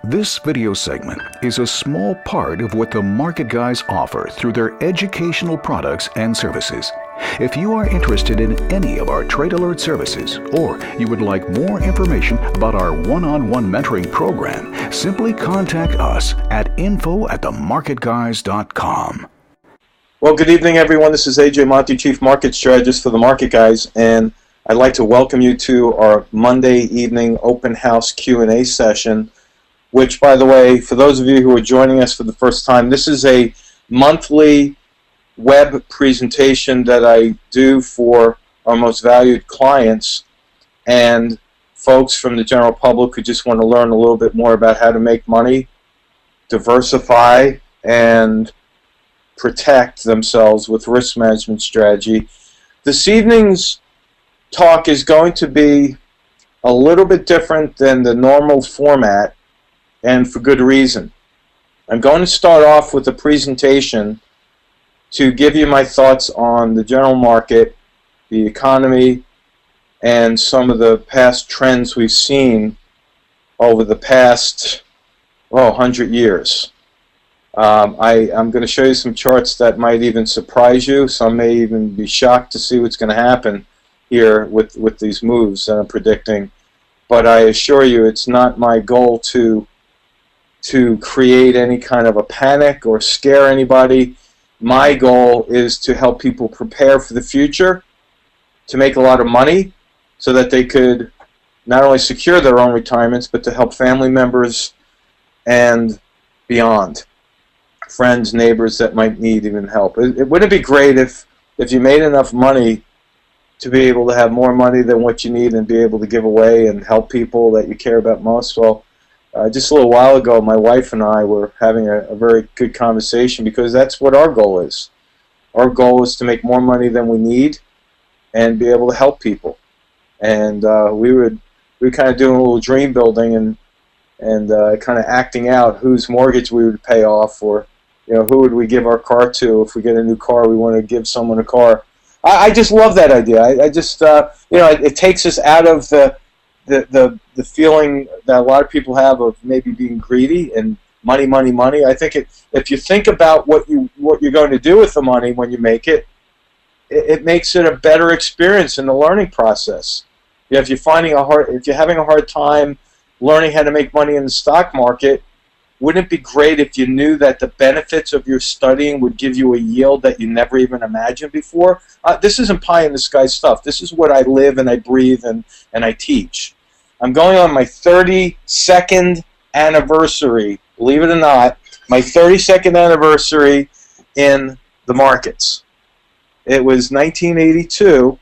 This video segment is a small part of what the Market Guys offer through their educational products and services. If you are interested in any of our Trade Alert services, or you would like more information about our one-on-one mentoring program, simply contact us at info@themarketguys.com. Well, good evening, everyone. This is AJ Monty, Chief Market Strategist for the Market Guys, and I'd like to welcome you to our Monday evening open house Q&A session, which, by the way, for those of you who are joining us for the first time, this is a monthly web presentation that I do for our most valued clients and folks from the general public who just want to learn a little bit more about how to make money, diversify, and protect themselves with risk management strategy. This evening's talk is going to be a little bit different than the normal format, and for good reason. I'm going to start off with a presentation to give you my thoughts on the general market, the economy, and some of the past trends we've seen over the past 100 years. I'm going to show you some charts that might even surprise you. Some may even be shocked to see what's going to happen here with these moves that I'm predicting. But I assure you, it's not my goal to create any kind of a panic or scare anybody. My goal is to help people prepare for the future, to make a lot of money so that they could not only secure their own retirements, but to help family members and beyond, friends, neighbors that might need even help. Wouldn't it be great if you made enough money to be able to have more money than what you need and be able to give away and help people that you care about most? Well, just a little while ago, my wife and I were having a very good conversation because that's what our goal is. Our goal is to make more money than we need and be able to help people. And we were kind of doing a little dream building and kind of acting out whose mortgage we would pay off, or who would we give our car to if we get a new car. We want to give someone a car. I just love that idea. I just it takes us out of the feeling that a lot of people have of maybe being greedy and money. I think if you think about what you're going to do with the money when you make it, it makes it a better experience in the learning process. If you're having a hard time learning how to make money in the stock market, wouldn't it be great if you knew that the benefits of your studying would give you a yield that you never even imagined before? This isn't pie in the sky stuff. This is what I live and I breathe and I teach. I'm going on my 32nd anniversary, believe it or not, my 32nd anniversary in the markets. It was 1982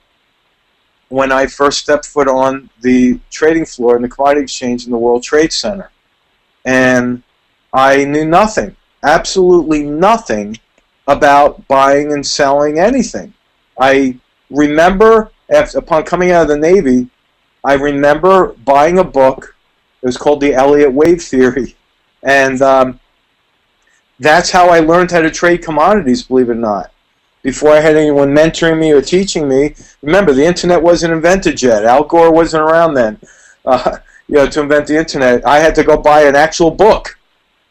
when I first stepped foot on the trading floor in the commodity exchange in the World Trade Center. And I knew nothing, absolutely nothing about buying and selling anything. I remember, upon coming out of the Navy, I remember buying a book. It was called The Elliott Wave Theory. And that's how I learned how to trade commodities, believe it or not. Before I had anyone mentoring me or teaching me. Remember, the internet wasn't invented yet. Al Gore wasn't around then to invent the internet. I had to go buy an actual book.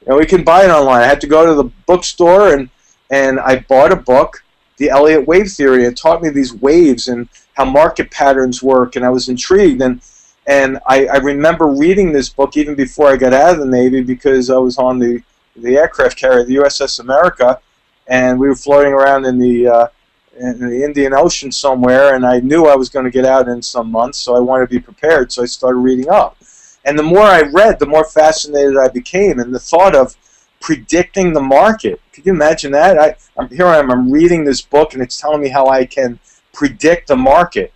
We can buy it online. I had to go to the bookstore and I bought a book, The Elliott Wave Theory. It taught me these waves and how market patterns work, and I was intrigued. And I remember reading this book even before I got out of the Navy because I was on the aircraft carrier, the USS America, and we were floating around in the Indian Ocean somewhere, and I knew I was going to get out in some months, so I wanted to be prepared, so I started reading up. And the more I read, the more fascinated I became, and the thought of predicting the market. Could you imagine that? I'm reading this book, and it's telling me how I can predict the market,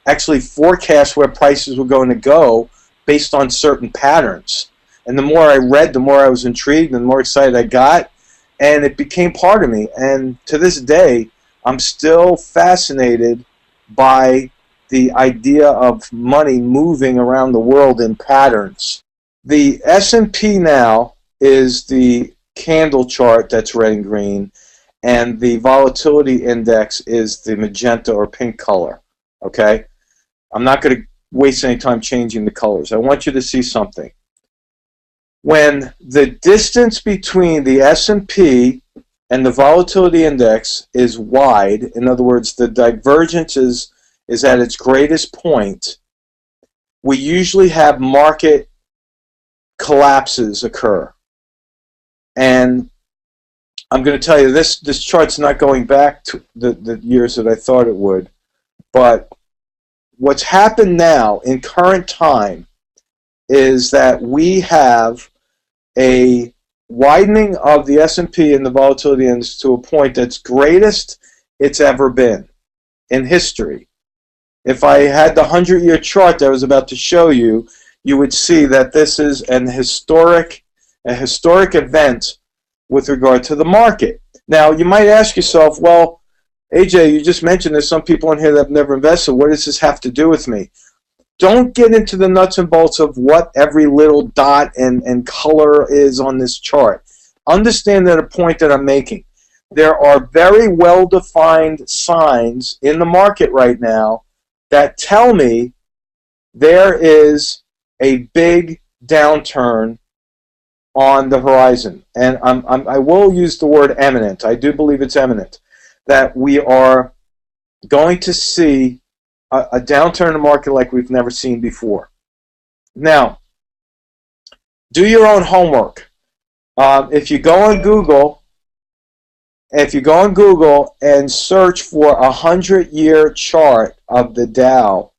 actually forecast where prices were going to go based on certain patterns. And the more I read, the more I was intrigued, and the more excited I got, and it became part of me. And to this day, I'm still fascinated by the idea of money moving around the world in patterns. The S&P now is the candle chart that's red and green, and the volatility index is the magenta or pink color. Okay? I'm not going to waste any time changing the colors. I want you to see something. when the distance between the S&P and the volatility index is wide, in other words, the divergence is at its greatest point, we usually have market collapses occur. And I'm going to tell you, this chart's not going back to the years that I thought it would, but what's happened now in current time is that we have a widening of the S&P and the volatility index to a point that's greatest it's ever been in history. If I had the 100-year chart that I was about to show you, you would see that this is a historic event with regard to the market. Now, you might ask yourself, well, AJ, you just mentioned there's some people in here that have never invested. What does this have to do with me? Don't get into the nuts and bolts of what every little dot and color is on this chart. Understand that a point that I'm making. There are very well-defined signs in the market right now that tell me there is a big downturn on the horizon. And I will use the word imminent. I do believe it's imminent. That we are going to see a downturn in the market like we've never seen before. Now, do your own homework. If you go on Google and search for a 100-year chart of the Dow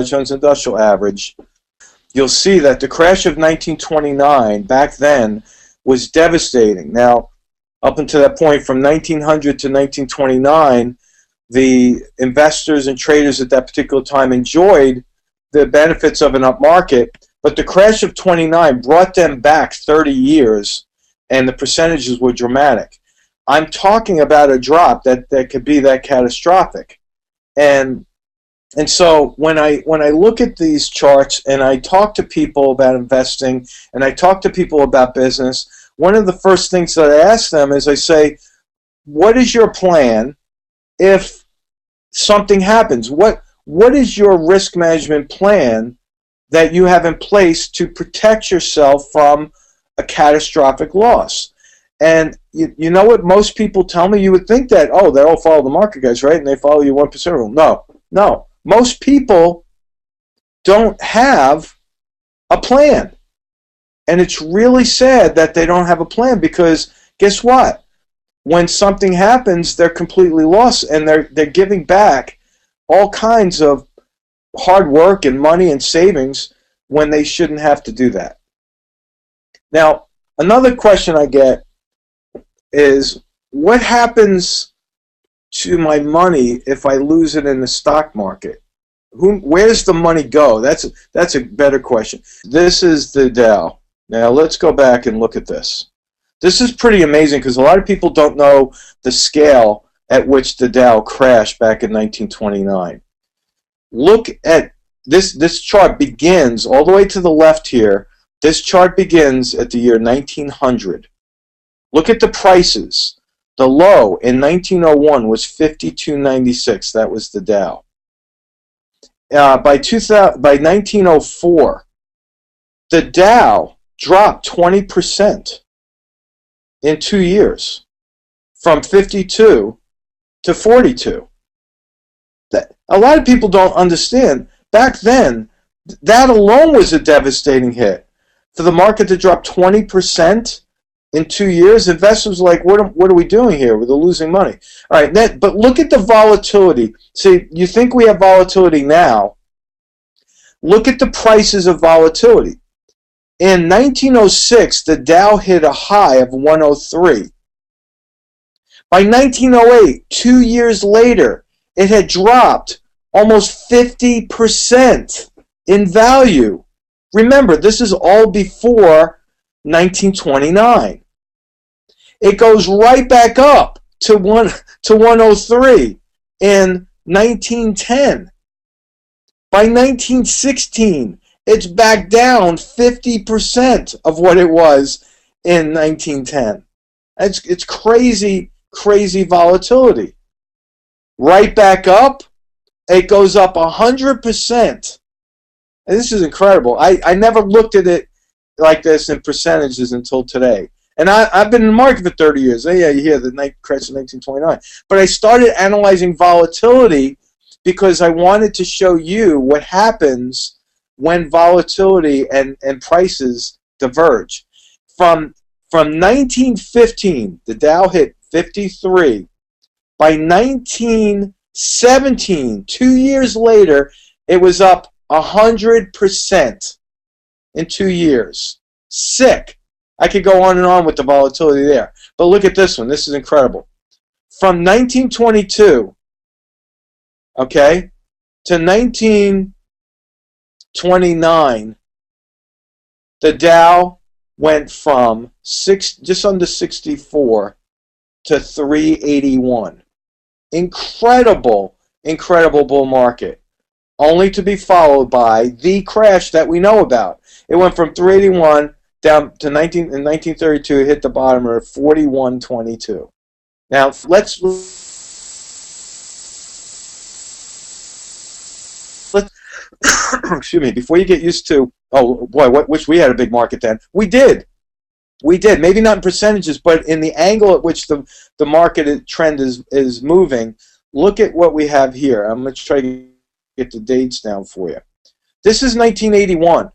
Jones Industrial Average, you'll see that the crash of 1929 back then was devastating. Now, up until that point, from 1900 to 1929, the investors and traders at that particular time enjoyed the benefits of an up market, but the crash of 29 brought them back 30 years, and the percentages were dramatic. I'm talking about a drop that could be that catastrophic. And so when I look at these charts and I talk to people about investing and I talk to people about business, one of the first things that I ask them is I say, what is your plan if something happens? What is your risk management plan that you have in place to protect yourself from a catastrophic loss? And you know what most people tell me? You would think that, oh, they all follow the market guys, right? And they follow you 1% rule. No. Most people don't have a plan. And it's really sad that they don't have a plan, because guess what? When something happens, they're completely lost, and they're giving back all kinds of hard work and money and savings when they shouldn't have to do that. Now, another question I get is, what happens to my money if I lose it in the stock market? Where does the money go? That's a better question. This is the Dow. Now let's go back and look at this. This is pretty amazing because a lot of people don't know the scale at which the Dow crashed back in 1929. Look at this chart begins all the way to the left here. This chart begins at the year 1900. Look at the prices. The low in 1901 was 52.96. That was the Dow. By 1904, the Dow dropped 20% in 2 years, from 52 to 42. A lot of people don't understand. Back then, that alone was a devastating hit. For the market to drop 20% in 2 years, investors were like, what are we doing here? We're losing money. All right, but look at the volatility. See, you think we have volatility now. Look at the prices of volatility. In 1906, the Dow hit a high of 103. By 1908, 2 years later, it had dropped almost 50% in value. Remember, this is all before 1929. It goes right back up to 103 in 1910. By 1916, it's back down 50% of what it was in 1910. It's crazy, crazy volatility. Right back up, it goes up 100%. And this is incredible. I never looked at it like this in percentages until today. And I've been in the market for 30 years. Oh, yeah, you hear the crash in 1929. But I started analyzing volatility because I wanted to show you what happens when volatility and prices diverge. From 1915, the Dow hit 53. By 1917, 2 years later, it was up 100% in 2 years. Sick. I could go on and on with the volatility there. But look at this one. This is incredible. From 1922, okay, to 1929, the Dow went from just under 64 to 381. Incredible, incredible bull market. Only to be followed by the crash that we know about. It went from 381 down to in 1932, it hit the bottom of 41.22. Now let's excuse me, before you get used to, oh boy, wish we had a big market then. We did. Maybe not in percentages, but in the angle at which the market trend is moving. Look at what we have here. I'm going to try to get the dates down for you. This is 1981.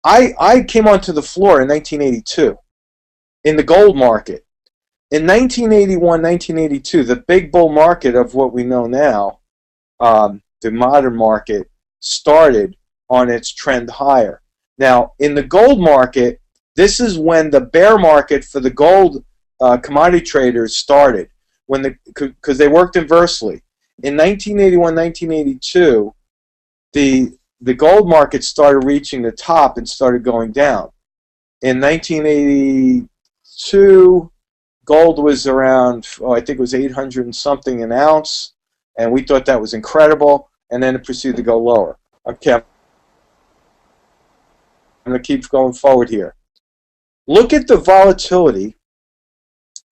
I came onto the floor in 1982 in the gold market. In 1981, 1982, the big bull market of what we know now, the modern market, started on its trend higher. Now, in the gold market, this is when the bear market for the gold commodity traders started, because they worked inversely. In 1981, 1982, the gold market started reaching the top and started going down. In 1982, gold was around, I think it was 800 and something an ounce, and we thought that was incredible, and then it proceeded to go lower. Okay, I'm going to keep going forward here. Look at the volatility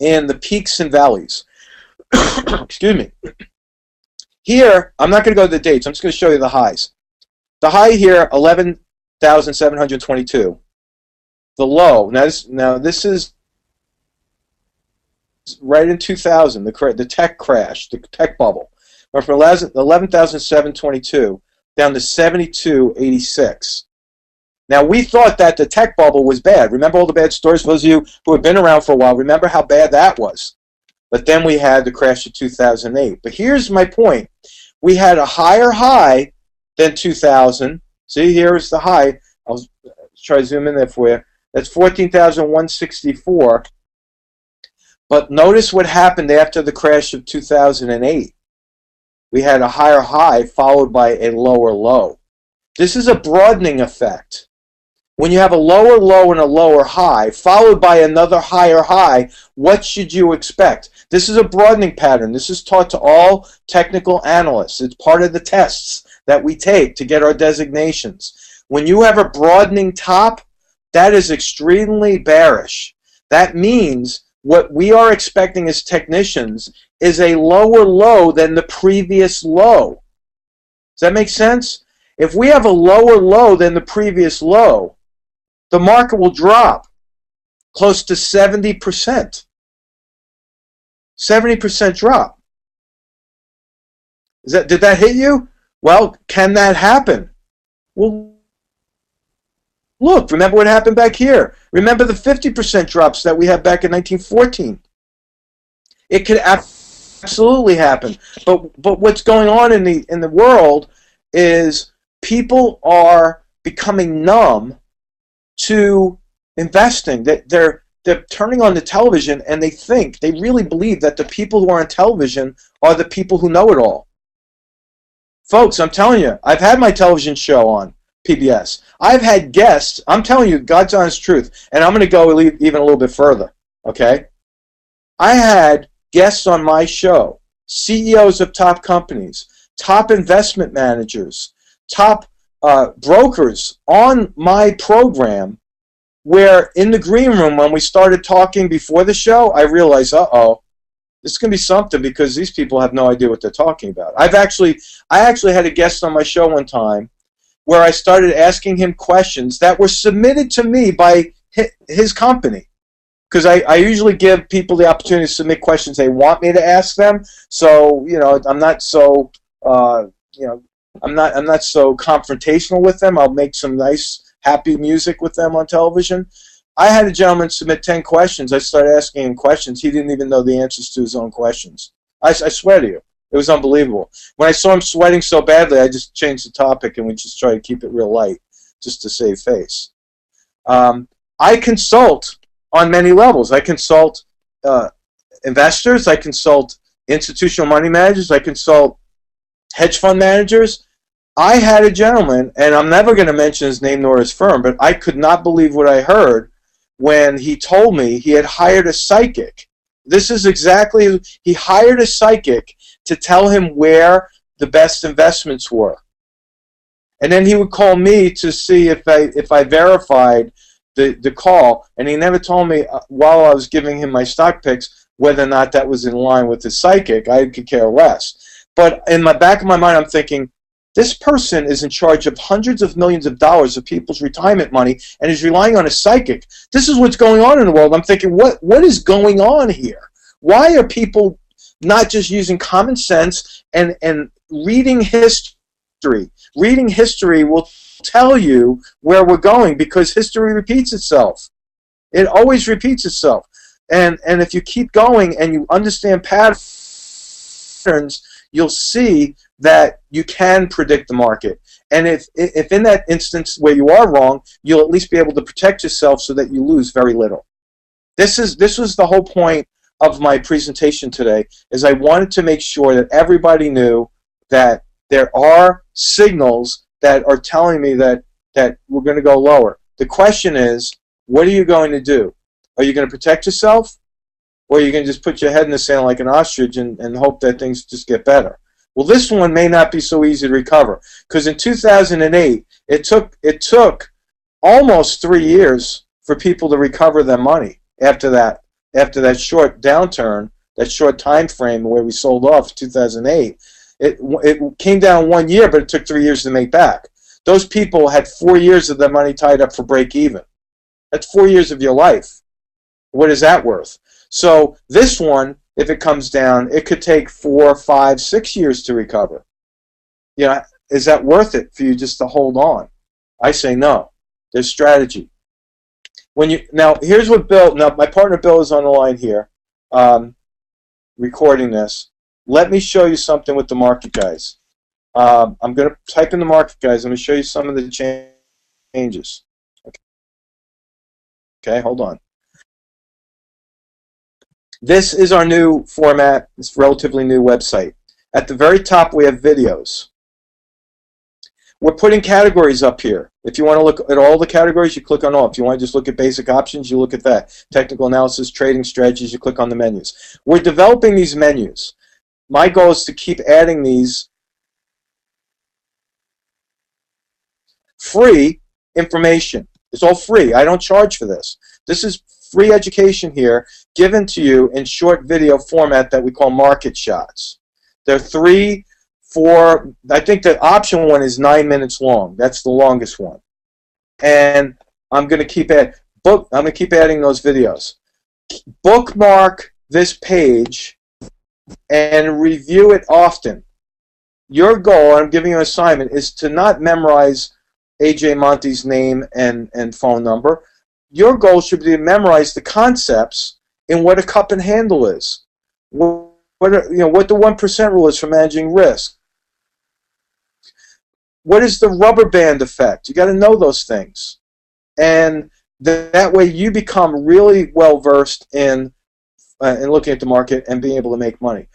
and the peaks and valleys. Excuse me. Here, I'm not going to go to the dates. I'm just going to show you the highs. The high here, 11,722. The low, now this is right in 2000, the tech crash, the tech bubble. Went from 11,722 down to 72.86. Now, we thought that the tech bubble was bad. Remember all the bad stories? For those of you who have been around for a while, remember how bad that was. But then we had the crash of 2008. But here's my point. We had a higher high than 2000. See, here's the high. I'll try to zoom in there for you. That's 14,164. But notice what happened after the crash of 2008. We had a higher high followed by a lower low. This is a broadening effect. When you have a lower low and a lower high, followed by another higher high, what should you expect? This is a broadening pattern. This is taught to all technical analysts. It's part of the tests that we take to get our designations. When you have a broadening top, that is extremely bearish. That means what we are expecting as technicians is a lower low than the previous low. Does that make sense? If we have a lower low than the previous low, the market will drop close to 70%. 70% drop. Did that hit you? Well, can that happen? Well, look, remember what happened back here. Remember the 50% drops that we had back in 1914. It could absolutely happen. But what's going on in the world is people are becoming numb to investing. They're turning on the television and they really believe that the people who are on television are the people who know it all. Folks, I'm telling you, I've had my television show on PBS. I've had guests. I'm telling you, God's honest truth, and I'm going to go even a little bit further, okay? I had guests on my show, CEOs of top companies, top investment managers, top brokers on my program, where in the green room when we started talking before the show, I realized, uh-oh, this is going to be something because these people have no idea what they're talking about. I actually had a guest on my show one time where I started asking him questions that were submitted to me by his company. Because I usually give people the opportunity to submit questions they want me to ask them. So, you know, I'm not so, I'm not so confrontational with them. I'll make some nice, happy music with them on television. I had a gentleman submit 10 questions. I started asking him questions. He didn't even know the answers to his own questions. I swear to you. It was unbelievable. When I saw him sweating so badly, I just changed the topic and we just try to keep it real light just to save face. I consult on many levels. I consult investors. I consult institutional money managers. I consult hedge fund managers. I had a gentleman, and I'm never going to mention his name nor his firm, but I could not believe what I heard when he told me he had hired a psychic. This is exactly, he hired a psychic to tell him where the best investments were. And then he would call me to see if I verified the call, and he never told me while I was giving him my stock picks whether or not that was in line with the psychic. I could care less. But in the back of my mind, I'm thinking, this person is in charge of hundreds of millions of dollars of people's retirement money and is relying on a psychic. This is what's going on in the world. I'm thinking, what is going on here? Why are people not just using common sense and reading history? Reading history will tell you where we're going because history repeats itself. It always repeats itself. And if you keep going and you understand patterns, you'll see that you can predict the market. And if in that instance where you are wrong, you'll at least be able to protect yourself so that you lose very little. This was the whole point of my presentation today, is I wanted to make sure that everybody knew that there are signals that are telling me that we're going to go lower. The question is, what are you going to do? Are you going to protect yourself? Or are you going to just put your head in the sand like an ostrich and hope that things just get better? Well, this one may not be so easy to recover, because in 2008, it took almost 3 years for people to recover their money after that short downturn, that short time frame where we sold off 2008. It came down 1 year, but it took 3 years to make back. Those people had 4 years of their money tied up for break even. That's 4 years of your life. What is that worth? So this one, if it comes down, it could take 4, 5, 6 years to recover. You know, is that worth it for you just to hold on? I say no. There's strategy. Now, here's what Bill. Now, my partner Bill is on the line here, recording this. Let me show you something with the market guys. I'm going to type in the market guys. I'm going to show you some of the changes. Okay, hold on. This is our new format, this relatively new website. At the very top, we have videos. We're putting categories up here. If you want to look at all the categories, you click on all. If you want to just look at basic options, you look at that. Technical analysis, trading strategies, you click on the menus. We're developing these menus. My goal is to keep adding these free information. It's all free. I don't charge for this. This is free education here, given to you in short video format that we call market shots. They're 3, 4, I think the option one is 9 minutes long. That's the longest one. And I'm going to keep adding those videos. Bookmark this page and review it often. Your goal, I'm giving you an assignment, is to not memorize AJ Monty's name and phone number. Your goal should be to memorize the concepts in what a cup and handle is, what the 1% rule is for managing risk. What is the rubber band effect? You got to know those things, and that way you become really well versed in looking at the market and being able to make money.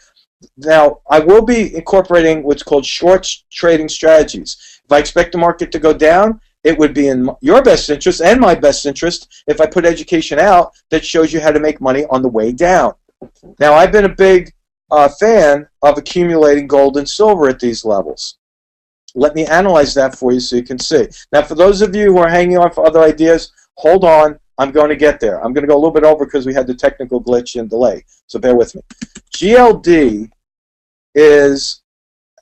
Now, I will be incorporating what's called short trading strategies. If I expect the market to go down, it would be in your best interest and my best interest if I put education out that shows you how to make money on the way down. Now, I've been a big fan of accumulating gold and silver at these levels. Let me analyze that for you so you can see. Now, for those of you who are hanging on for other ideas, hold on. I'm going to get there. I'm going to go a little bit over because we had the technical glitch and delay, so bear with me. GLD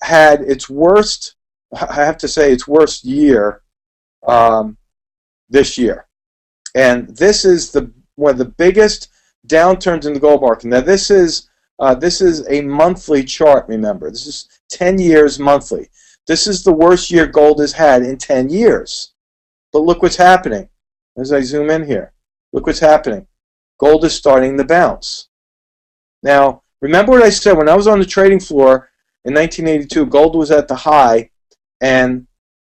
had its worst I have to say, its worst year this year. And this is one of the biggest downturns in the gold market. Now, this is a monthly chart, remember. This is 10 years monthly. This is the worst year gold has had in 10 years. But look what's happening. As I zoom in here, look what's happening. Gold is starting to bounce. Now, remember what I said when I was on the trading floor in 1982, gold was at the high and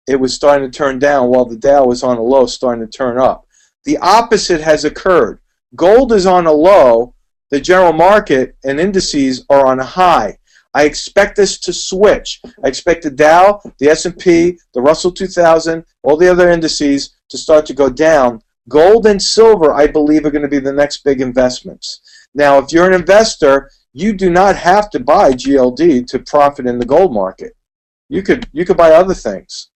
it was starting to turn down while the Dow was on a low, starting to turn up. The opposite has occurred. Gold is on a low, the general market and indices are on a high. I expect this to switch. I expect the Dow, the S&P, the Russell 2000, all the other indices to start to go down. Gold and silver, I believe, are going to be the next big investments. Now, if you're an investor, you do not have to buy GLD to profit in the gold market. You could buy other things.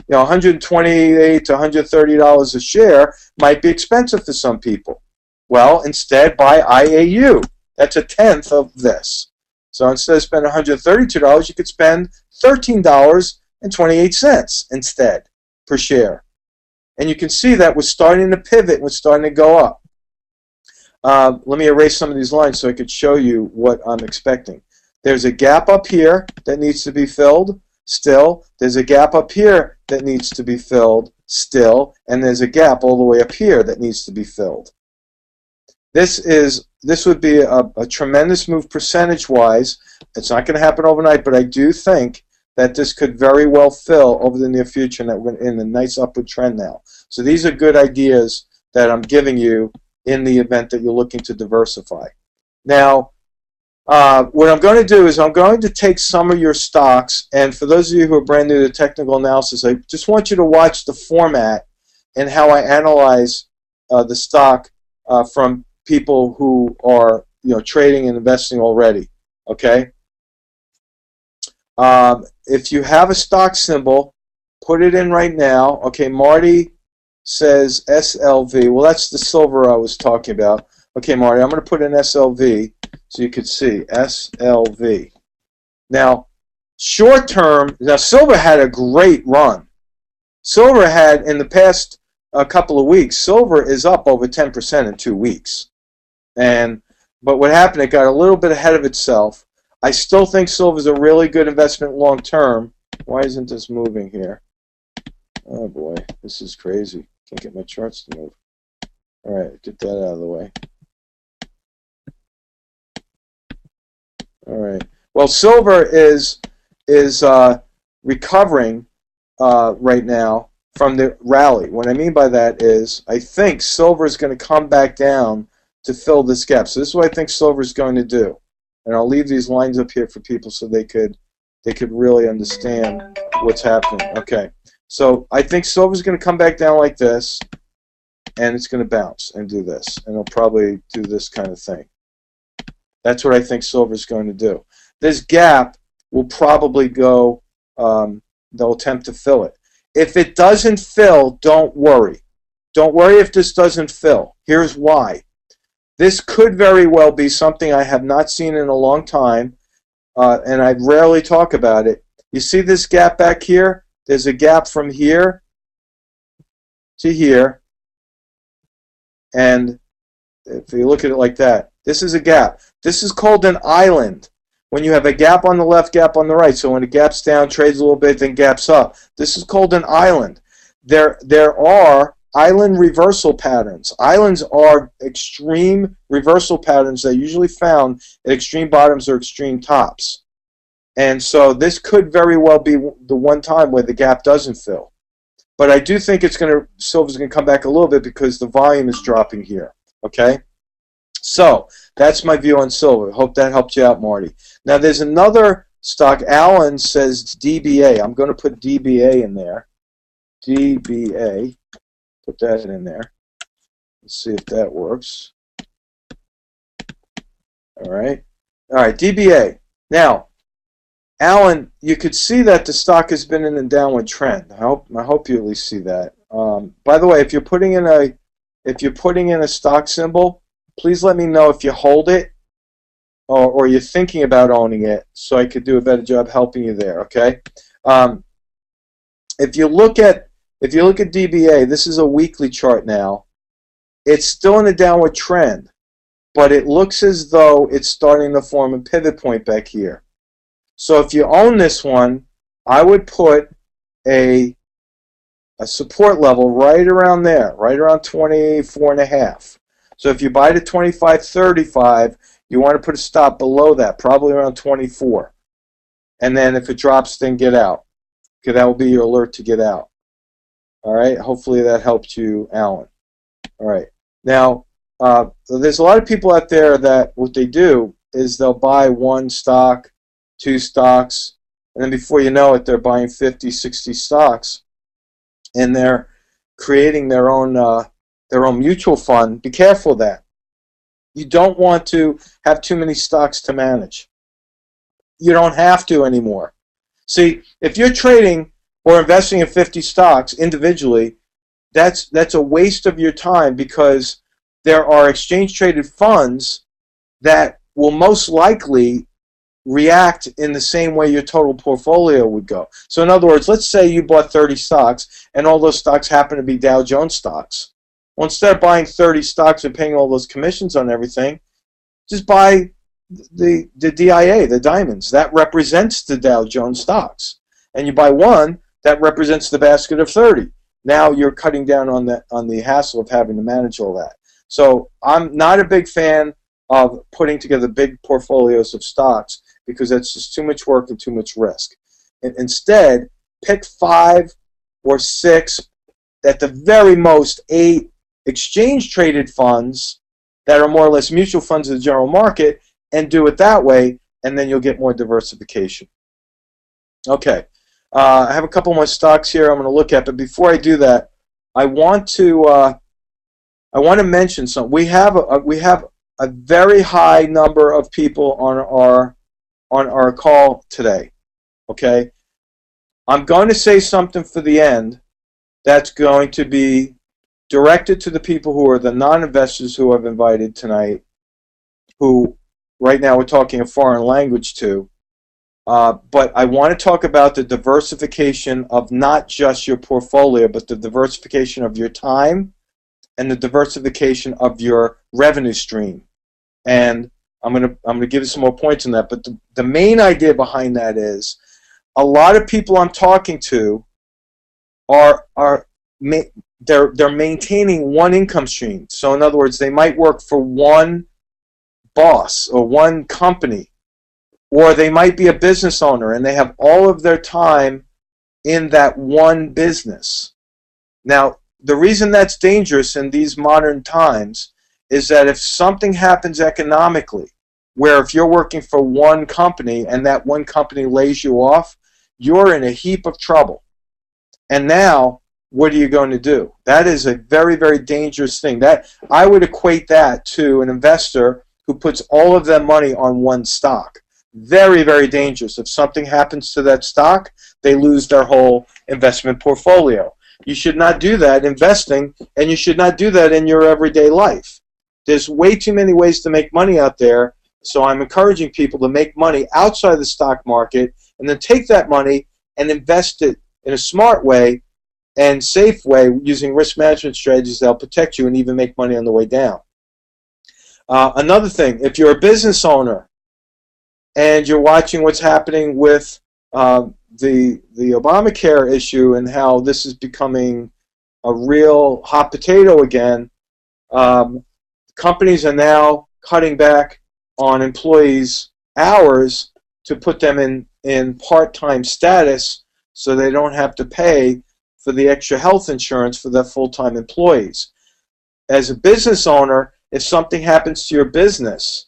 You know, $128 to $130 a share might be expensive for some people. Well, instead, buy IAU. That's a tenth of this. So instead of spending $132, you could spend $13.28 instead per share. And you can see that we're starting to pivot, we're starting to go up. Let me erase some of these lines so I could show you what I'm expecting. There's a gap up here that needs to be filled still. There's a gap up here that needs to be filled still. And there's a gap all the way up here that needs to be filled. This would be a tremendous move percentage-wise. It's not going to happen overnight, but I do think that this could very well fill over the near future, and that we're in a nice upward trend now. So these are good ideas that I'm giving you in the event that you're looking to diversify. Now, what I'm going to do is I'm going to take some of your stocks, and for those of you who are brand new to technical analysis, I just want you to watch the format and how I analyze the stock from people who are trading and investing already. Okay. If you have a stock symbol, put it in right now. Okay, Marty says SLV. Well, that's the silver I was talking about. Okay, Marty, I'm going to put in SLV so you can see SLV. Now, short term, now silver had a great run. Silver had, in the past couple of weeks, silver is up over 10% in 2 weeks. But what happened, it got a little bit ahead of itself. I still think silver is a really good investment long term. Why isn't this moving here? Oh boy, this is crazy. Can't get my charts to move. All right, get that out of the way. All right. Well, silver is recovering right now from the rally. What I mean by that is I think silver is going to come back down to fill this gap. So this is what I think silver is going to do. And I'll leave these lines up here for people so they could really understand what's happening. Okay. So I think silver is going to come back down like this, and it's going to bounce and do this. And it'll probably do this kind of thing. That's what I think silver is going to do. This gap will probably go, they'll attempt to fill it. If it doesn't fill, don't worry. Don't worry if this doesn't fill. Here's why. This could very well be something I have not seen in a long time, and I rarely talk about it. You see this gap back here? There's a gap from here to here, and if you look at it like that, this is a gap. This is called an island. When you have a gap on the left, gap on the right, so when it gaps down, trades a little bit, then gaps up. This is called an island. There are island reversal patterns. Islands are extreme reversal patterns that are usually found at extreme bottoms or extreme tops. And so this could very well be the one time where the gap doesn't fill. But I do think silver's going to come back a little bit because the volume is dropping here. Okay? So that's my view on silver. Hope that helped you out, Marty. Now there's another stock. Alan says DBA. I'm going to put DBA in there. DBA. Put that in there. Let's see if that works. All right. All right, DBA. Now, Alan, you could see that the stock has been in a downward trend. I hope you at least see that. By the way, if you're putting in a stock symbol, please let me know if you hold it or you're thinking about owning it, so I could do a better job helping you there. Okay. if you look at DBA, this is a weekly chart now. It's still in a downward trend, but it looks as though it's starting to form a pivot point back here. So if you own this one, I would put a support level right around there, right around 24.5. So if you buy to 25.35, you want to put a stop below that, probably around 24. And then if it drops, then get out. Okay, that will be your alert to get out. All right, hopefully that helped you, Alan. All right, now there's a lot of people out there that what they do is they'll buy one stock, two stocks, and then before you know it, they're buying 50, 60 stocks, and they're creating their own mutual fund. Be careful of that. You don't want to have too many stocks to manage. You don't have to anymore. See, if you're trading or investing in 50 stocks individually, that's a waste of your time, because there are exchange-traded funds that will most likely react in the same way your total portfolio would go. So in other words, let's say you bought 30 stocks and all those stocks happen to be Dow Jones stocks. Well, instead of buying 30 stocks and paying all those commissions on everything, just buy the DIA, the diamonds. That represents the Dow Jones stocks. And you buy one, that represents the basket of 30. Now you're cutting down on the hassle of having to manage all that. So I'm not a big fan of putting together big portfolios of stocks, because that's just too much work and too much risk. And instead, pick 5 or 6, at the very most 8 exchange-traded funds that are more or less mutual funds of the general market, and do it that way, and then you'll get more diversification. Okay, I have a couple more stocks here I'm going to look at, but before I do that, I want to mention something. We have a very high number of people on our call today. Okay, I'm going to say something for the end that's going to be directed to the people who are the non-investors who I've invited tonight, who right now we're talking a foreign language to. But I want to talk about the diversification of not just your portfolio, but the diversification of your time and the diversification of your revenue stream. And I'm gonna give you some more points on that. But the main idea behind that is, a lot of people I'm talking to they're maintaining one income stream. So in other words, they might work for one boss or one company, or they might be a business owner and they have all of their time in that one business. Now, the reason that's dangerous in these modern times is that if something happens economically, where if you're working for one company and that one company lays you off, you're in a heap of trouble. And now, what are you going to do? That is a very, very dangerous thing. That I would equate that to an investor who puts all of their money on one stock. Very, very dangerous. If something happens to that stock, they lose their whole investment portfolio. You should not do that investing, and you should not do that in your everyday life. There's way too many ways to make money out there, so I'm encouraging people to make money outside the stock market and then take that money and invest it in a smart way and safe way using risk management strategies that'll protect you and even make money on the way down. Another thing, if you're a business owner and you're watching what's happening with the Obamacare issue and how this is becoming a real hot potato again, companies are now cutting back on employees' hours to put them in part-time status so they don't have to pay for the extra health insurance for their full-time employees. As a business owner, if something happens to your business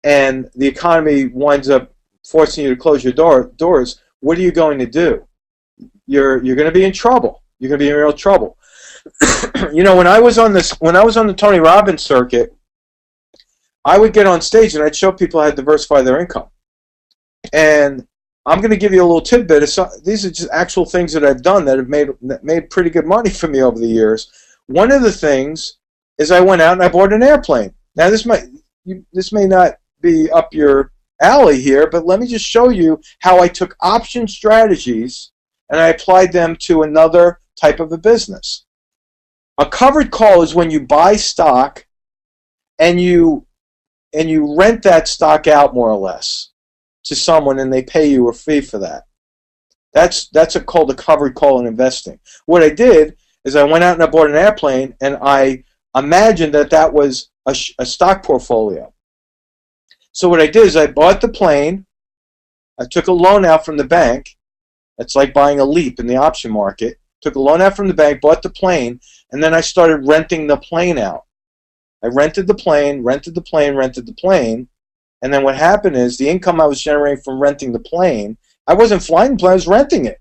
and the economy winds up forcing you to close your doors, what are you going to do? You're going to be in trouble. You're going to be in real trouble. You know, when I was on the Tony Robbins circuit, I would get on stage and I'd show people how to diversify their income. And I'm going to give you a little tidbit. These are just actual things that I've done that have made pretty good money for me over the years. One of the things is I went out and I bought an airplane. Now this may not be up your alley here, but let me just show you how I took option strategies and I applied them to another type of a business. A covered call is when you buy stock and you rent that stock out more or less to someone, and they pay you a fee for that. That's called a covered call in investing. What I did is I went out and I bought an airplane, and I imagined that was a stock portfolio. So what I did is I bought the plane, I took a loan out from the bank. That's like buying a leap in the option market. Took a loan out from the bank, bought the plane, and then I started renting the plane out. I rented the plane, rented the plane, rented the plane, and then what happened is the income I was generating from renting the plane, I wasn't flying the plane, I was renting it.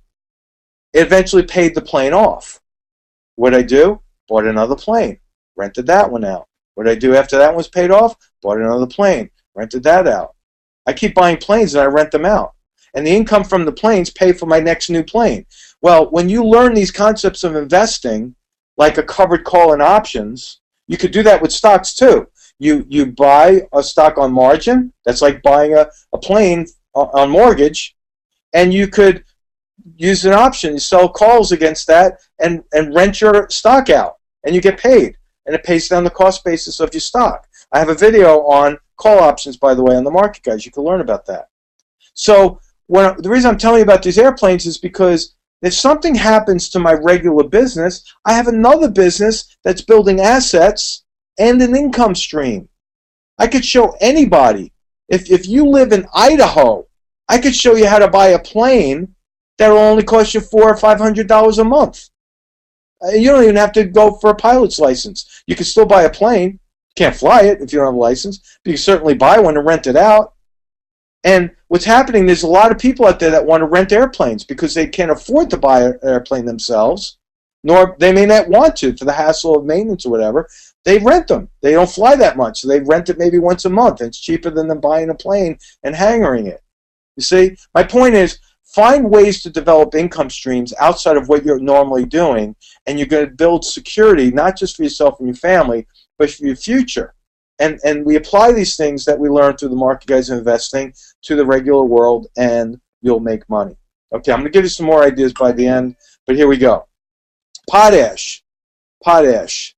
It eventually paid the plane off. What did I do? Bought another plane, rented that one out. What did I do after that one was paid off? Bought another plane, rented that out. I keep buying planes and I rent them out. And the income from the planes pay for my next new plane. Well, when you learn these concepts of investing, like a covered call in options, you could do that with stocks too. You buy a stock on margin, that's like buying a plane on mortgage, and you could use an option, you sell calls against that, and rent your stock out, and you get paid. And it pays down the cost basis of your stock. I have a video on call options, by the way, on the Market Guys. You can learn about that. So the reason I'm telling you about these airplanes is because if something happens to my regular business, I have another business that's building assets and an income stream. I could show anybody. If you live in Idaho, I could show you how to buy a plane that will only cost you $400 or $500 a month. You don't even have to go for a pilot's license. You can still buy a plane. You can't fly it if you don't have a license, but you can certainly buy one and rent it out. And what's happening, there's a lot of people out there that want to rent airplanes because they can't afford to buy an airplane themselves, nor they may not want to for the hassle of maintenance or whatever. They rent them. They don't fly that much, so they rent it maybe once a month. It's cheaper than them buying a plane and hangaring it. You see, my point is, find ways to develop income streams outside of what you're normally doing, and you're going to build security, not just for yourself and your family, but for your future. And we apply these things that we learn through the Market Guys investing to the regular world, and you'll make money. Okay, I'm going to give you some more ideas by the end, but here we go. Potash. Potash.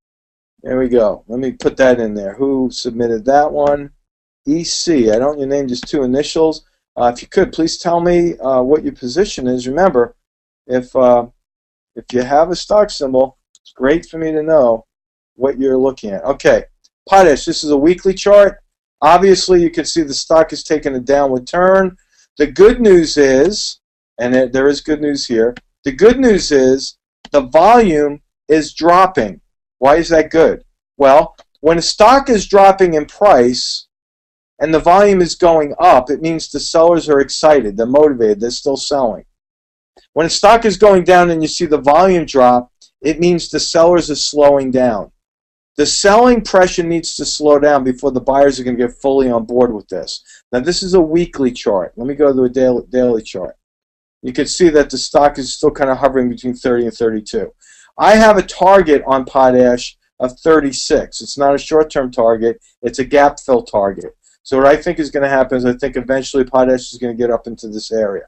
There we go. Let me put that in there. Who submitted that one? EC. I don't your name, just two initials. If you could, please tell me what your position is. Remember, if you have a stock symbol, it's great for me to know what you're looking at. Okay, Potash, this is a weekly chart. Obviously, you can see the stock has taken a downward turn. The good news is, and there is good news here, the good news is the volume is dropping. Why is that good? Well, when a stock is dropping in price and the volume is going up, it means the sellers are excited, they're motivated, they're still selling. When a stock is going down and you see the volume drop, it means the sellers are slowing down. The selling pressure needs to slow down before the buyers are going to get fully on board with this. Now, this is a weekly chart. Let me go to a daily chart. You can see that the stock is still kind of hovering between 30 and 32. I have a target on Potash of 36. It's not a short-term target. It's a gap fill target. So what I think is going to happen is I think eventually Potash is going to get up into this area.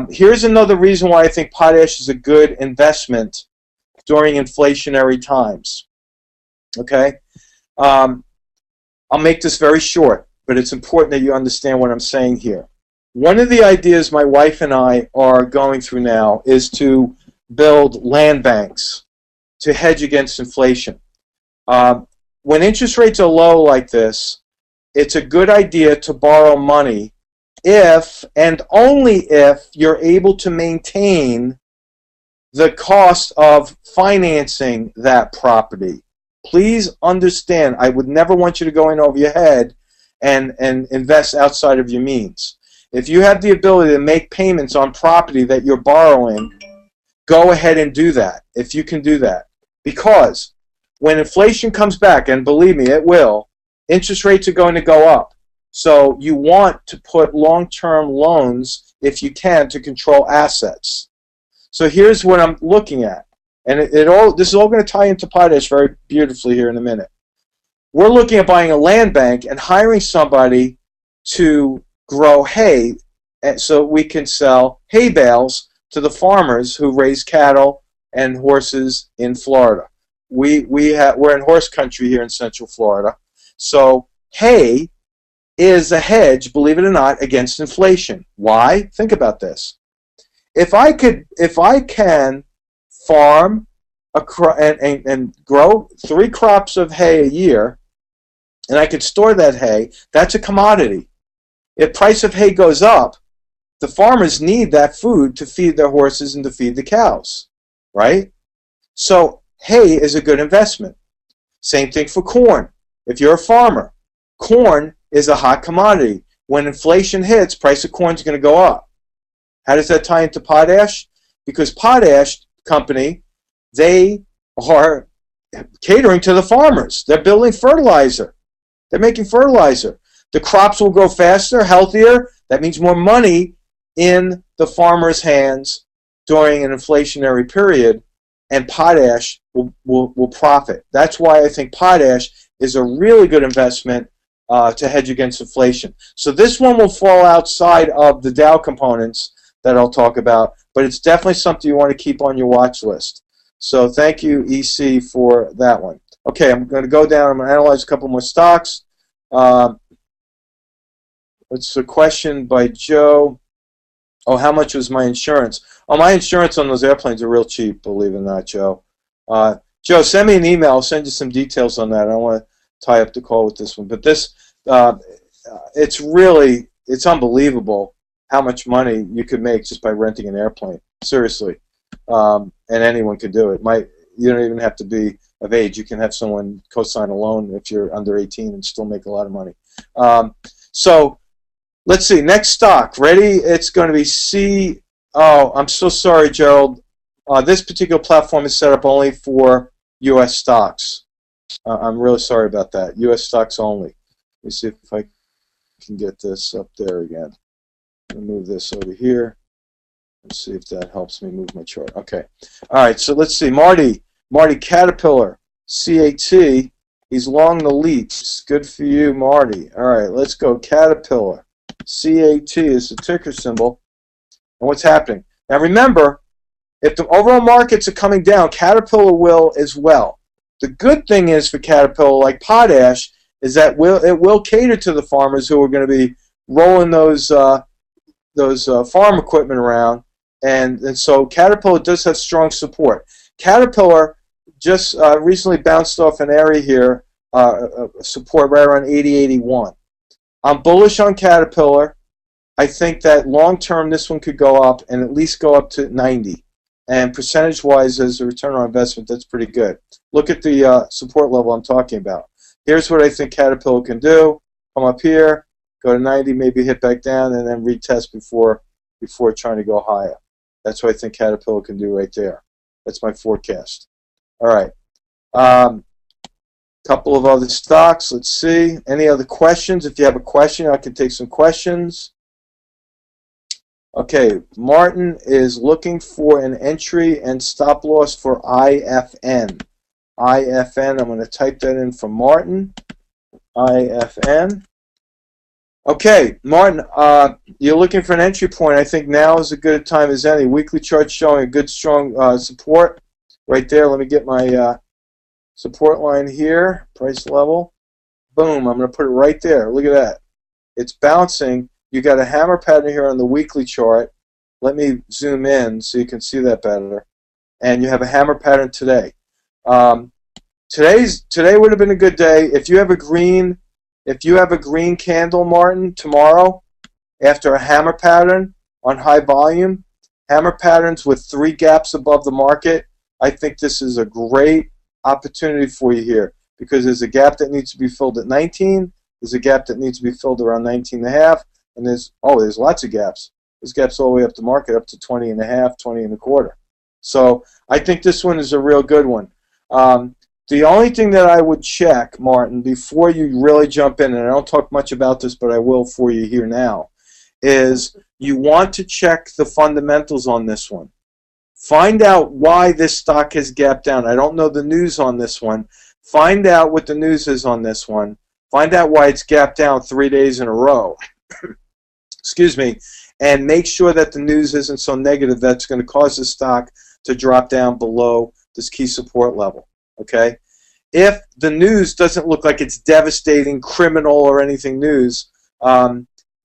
Here's another reason why I think Potash is a good investment during inflationary times. Okay? I'll make this very short, but it's important that you understand what I'm saying here. One of the ideas my wife and I are going through now is to build land banks to hedge against inflation. When interest rates are low like this, it's a good idea to borrow money if and only if you're able to maintain the cost of financing that property. Please understand, I would never want you to go in over your head and invest outside of your means. If you have the ability to make payments on property that you're borrowing, go ahead and do that, if you can do that. Because when inflation comes back, and believe me, it will, interest rates are going to go up. So you want to put long-term loans, if you can, to control assets. So here's what I'm looking at. And this is all going to tie into Potash very beautifully here in a minute. We're looking at buying a land bank and hiring somebody to grow hay so we can sell hay bales to the farmers who raise cattle and horses in Florida. We're in horse country here in Central Florida. So hay is a hedge, believe it or not, against inflation. Why? Think about this. If I can farm and grow 3 crops of hay a year, and I could store that hay, that's a commodity. If price of hay goes up, the farmers need that food to feed their horses and to feed the cows, right? So hay is a good investment. Same thing for corn. If you're a farmer, corn is a hot commodity. When inflation hits, price of corn is going to go up. How does that tie into potash? Because potash company, they are catering to the farmers. They're building fertilizer. They're making fertilizer. The crops will grow faster, healthier. That means more money in the farmer's hands during an inflationary period, and potash will profit. That's why I think potash is a really good investment to hedge against inflation. So this one will fall outside of the Dow components that I'll talk about, but it's definitely something you want to keep on your watch list. So thank you, EC, for that one. Okay, I'm going to go down. I'm going to analyze a couple more stocks. It's a question by Joe. Oh, how much was my insurance? Oh, my insurance on those airplanes are real cheap, believe it or not, Joe. Joe, send me an email. I'll send you some details on that. I don't want to tie up the call with this one. But this, it's unbelievable how much money you could make just by renting an airplane. Seriously. And anyone could do it. You don't even have to be of age. You can have someone co-sign a loan if you're under 18 and still make a lot of money. So let's see. Next stock. Ready? It's going to be Oh, I'm so sorry, Gerald. This particular platform is set up only for U.S. stocks. I'm really sorry about that. U.S. stocks only. Let me see if I can get this up there again. Let me move this over here. Let's see if that helps me move my chart. Okay. All right, so let's see. Marty Caterpillar, CAT. He's long the leads. Good for you, Marty. All right, let's go. Caterpillar. CAT is the ticker symbol. And what's happening? Now remember, if the overall markets are coming down, Caterpillar will as well. The good thing is for Caterpillar, like potash, is that it will cater to the farmers who are going to be rolling those farm equipment around, and so Caterpillar does have strong support. Caterpillar just recently bounced off an area here, support right around 80.81. I'm bullish on Caterpillar. I think that long term this one could go up and at least go up to 90. And percentage-wise, as a return on investment, that's pretty good. Look at the support level I'm talking about. Here's what I think Caterpillar can do. Come up here, go to 90, maybe hit back down, and then retest before trying to go higher. That's what I think Caterpillar can do right there. That's my forecast. All right. Couple of other stocks. Let's see. Any other questions? If you have a question, I can take some questions. Okay, Martin is looking for an entry and stop loss for IFN. IFN, I'm going to type that in for Martin. IFN. Okay, Martin, you're looking for an entry point. I think now is as good a time as any. Weekly chart showing a good, strong support right there. Let me get my support line here, price level. Boom, I'm going to put it right there. Look at that. It's bouncing. You got a hammer pattern here on the weekly chart. Let me zoom in so you can see that better. And you have a hammer pattern today. Today would have been a good day if you have a green candle, Martin, tomorrow after a hammer pattern on high volume, hammer patterns with 3 gaps above the market. I think this is a great opportunity for you here because there's a gap that needs to be filled at 19. There's a gap that needs to be filled around 19.5. And there's lots of gaps. There's gaps all the way up the market, up to 20.5, 20.25. So I think this one is a real good one. The only thing that I would check, Martin, before you really jump in, and I don't talk much about this, but I will for you here now, is you want to check the fundamentals on this one. Find out why this stock has gapped down. I don't know the news on this one. Find out what the news is on this one. Find out why it's gapped down 3 days in a row. Excuse me, and make sure that the news isn't so negative that's going to cause the stock to drop down below this key support level. Okay? If the news doesn't look like it's devastating, criminal, or anything news,